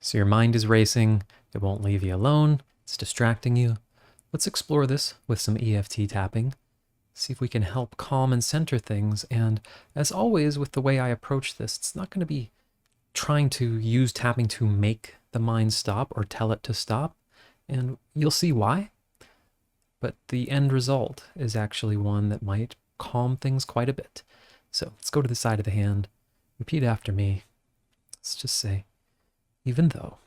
So your mind is racing, it won't leave you alone, it's distracting you. Let's explore this with some EFT tapping, see if we can help calm and center things. And as always, with the way I approach this, it's not going to be trying to use tapping to make the mind stop or tell it to stop. And you'll see why. But the end result is actually one that might calm things quite a bit. So let's go to the side of the hand. Repeat after me. Let's just say, even though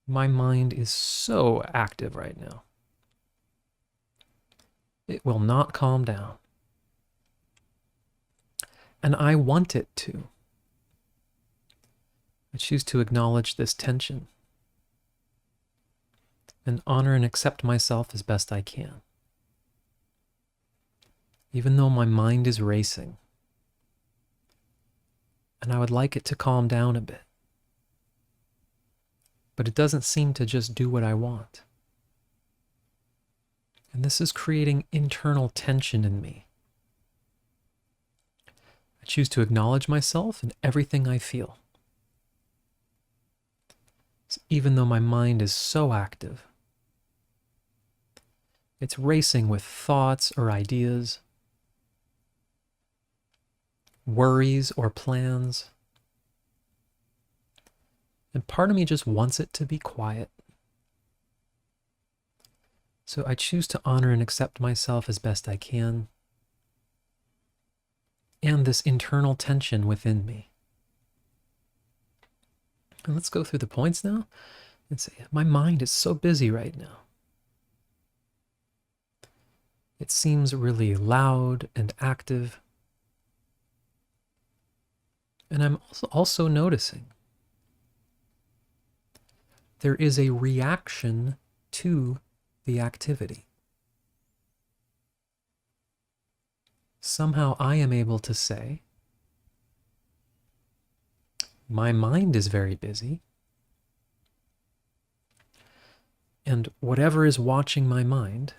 my mind is so active right now, it will not calm down. And I want it to. I choose to acknowledge this tension and honor and accept myself as best I can. Even though my mind is racing, and I would like it to calm down a bit, but it doesn't seem to just do what I want. And this is creating internal tension in me. I choose to acknowledge myself and everything I feel. So even though my mind is so active, it's racing with thoughts or ideas, worries or plans. And part of me just wants it to be quiet. So I choose to honor and accept myself as best I can, and this internal tension within me. And let's go through the points now and say, my mind is so busy right now. It seems really loud and active. And I'm also noticing there is a reaction to the activity. Somehow I am able to say, my mind is very busy, and whatever is watching my mind,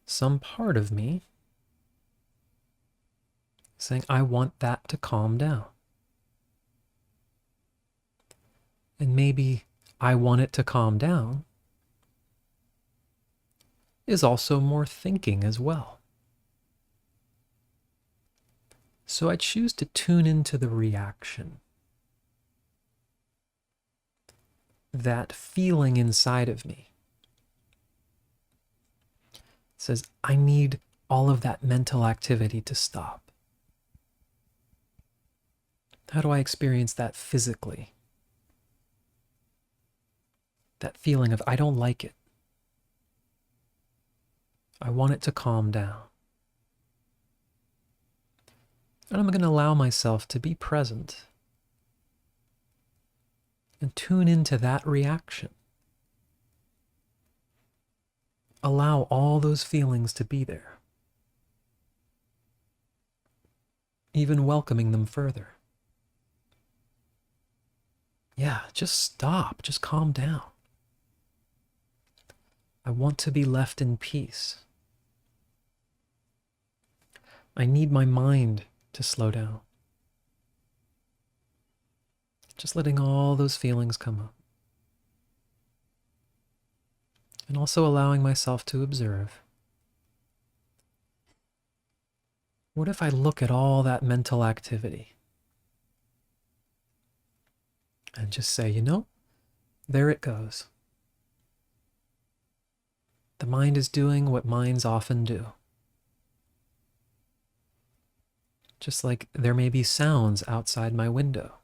some part of me is saying, I want that to calm down. And maybe I want it to calm down is also more thinking as well. So I choose to tune into the reaction. That feeling inside of me says, I need all of that mental activity to stop. How do I experience that physically? That feeling of, I don't like it. I want it to calm down. And I'm going to allow myself to be present and tune into that reaction. Allow all those feelings to be there, even welcoming them further. Yeah, just stop, just calm down. I want to be left in peace. I need my mind to slow down. Just letting all those feelings come up. And also allowing myself to observe. What if I look at all that mental activity and just say, you know, there it goes. The mind is doing what minds often do. Just like there may be sounds outside my window.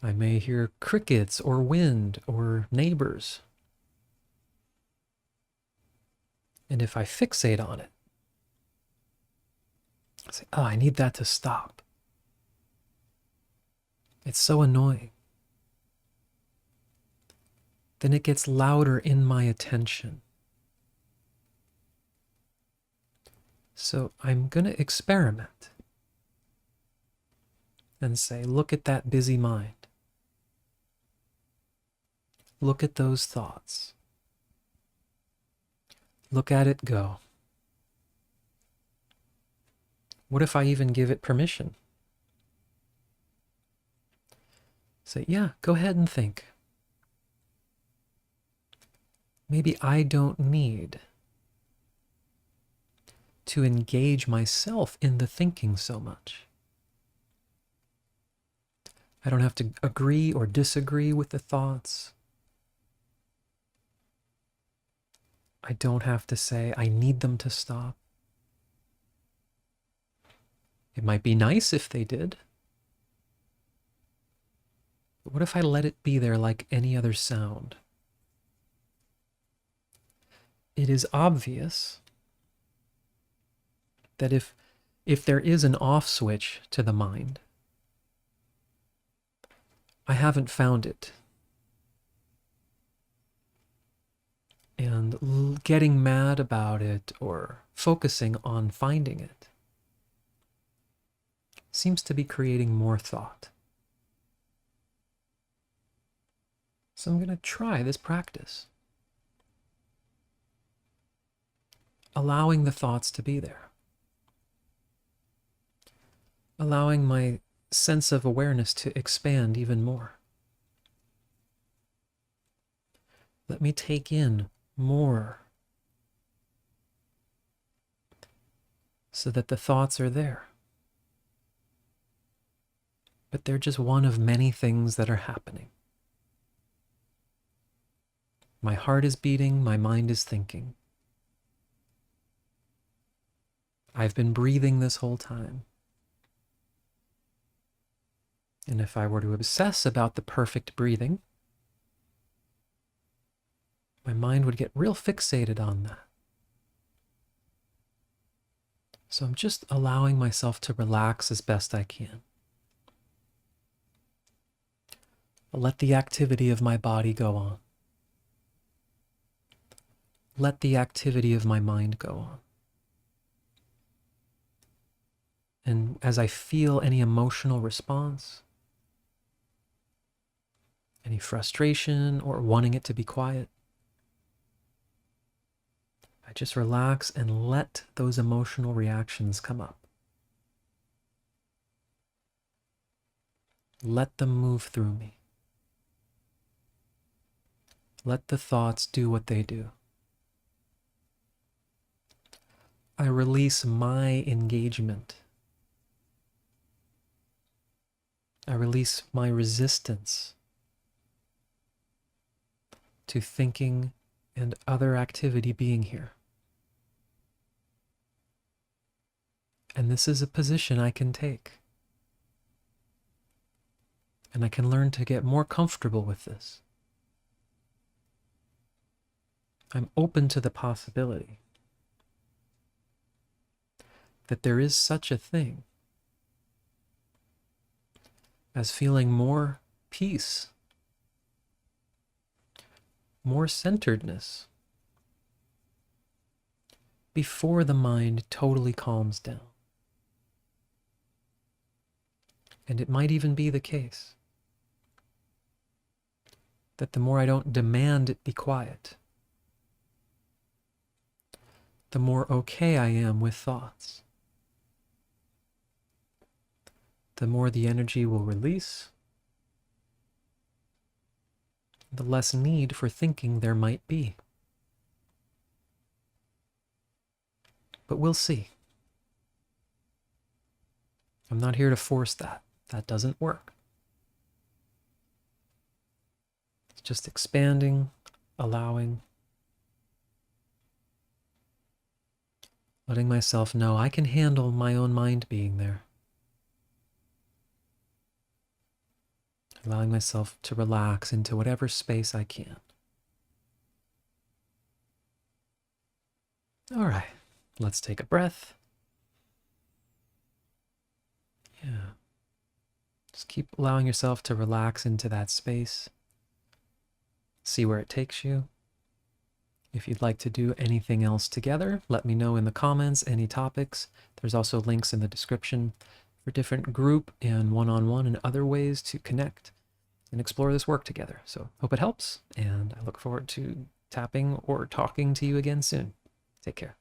I may hear crickets or wind or neighbors. And if I fixate on it, I say, oh, I need that to stop. It's so annoying. Then it gets louder in my attention. So I'm going to experiment and say, look at that busy mind. Look at those thoughts. Look at it go. What if I even give it permission? Say, yeah, go ahead and think. Maybe I don't need to engage myself in the thinking so much. I don't have to agree or disagree with the thoughts. I don't have to say I need them to stop. It might be nice if they did. But what if I let it be there like any other sound? It is obvious that if there is an off switch to the mind, I haven't found it. And getting mad about it or focusing on finding it seems to be creating more thought. So I'm going to try this practice. Allowing the thoughts to be there. Allowing my sense of awareness to expand even more. Let me take in more so that the thoughts are there. But they're just one of many things that are happening. My heart is beating, my mind is thinking. I've been breathing this whole time. And if I were to obsess about the perfect breathing, my mind would get real fixated on that. So I'm just allowing myself to relax as best I can. I'll let the activity of my body go on. Let the activity of my mind go on. And as I feel any emotional response, any frustration or wanting it to be quiet, I just relax and let those emotional reactions come up. Let them move through me. Let the thoughts do what they do. I release my engagement. I release my resistance to thinking and other activity being here. And this is a position I can take. And I can learn to get more comfortable with this. I'm open to the possibility that there is such a thing as feeling more peace, more centeredness before the mind totally calms down. And it might even be the case that the more I don't demand it be quiet, the more okay I am with thoughts. The more the energy will release, the less need for thinking there might be. But we'll see. I'm not here to force that. That doesn't work. It's just expanding, allowing, letting myself know I can handle my own mind being there. Allowing myself to relax into whatever space I can. All right, let's take a breath. Yeah. Just keep allowing yourself to relax into that space. See where it takes you. If you'd like to do anything else together, let me know in the comments, any topics. There's also links in the description for different group and one-on-one and other ways to connect and explore this work together. So hope it helps, and I look forward to tapping or talking to you again soon. Take care.